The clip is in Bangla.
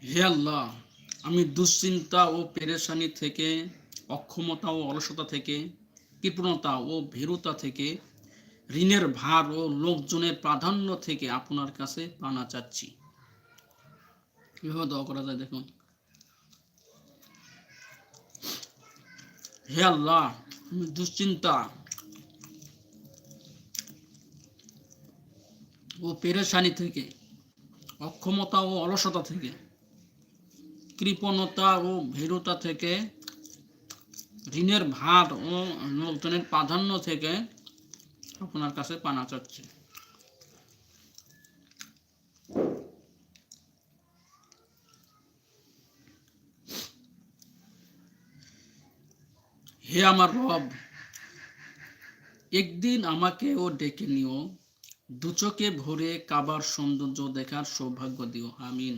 হে আল্লাহ, আমি দুশ্চিন্তা ও পেরেশানি থেকে, অক্ষমতা ও অলসতা থেকে, কৃপণতা ও ভীরুতা থেকে, ঋণের ভার ও লোকজনের প্রাধান্য থেকে আপনার কাছে পানা চাচ্ছি। কিভাবে দোয়া করা যায় দেখুন। হে আল্লাহ, আমি দুশ্চিন্তা ও পেরেশানি থেকে, অক্ষমতা ও অলসতা থেকে, কৃপণতা ও ভীরুতা থেকে, ঋণের ভার ও লোকজনের প্রাধান্য থেকে আপনার কাছে পানা চাচ্ছি। হে আমার রব, একদিন আমাকেও ডেকে নিও, দু চোখে ভরে কাবার সৌন্দর্য দেখার সৌভাগ্য দিও। আমিন।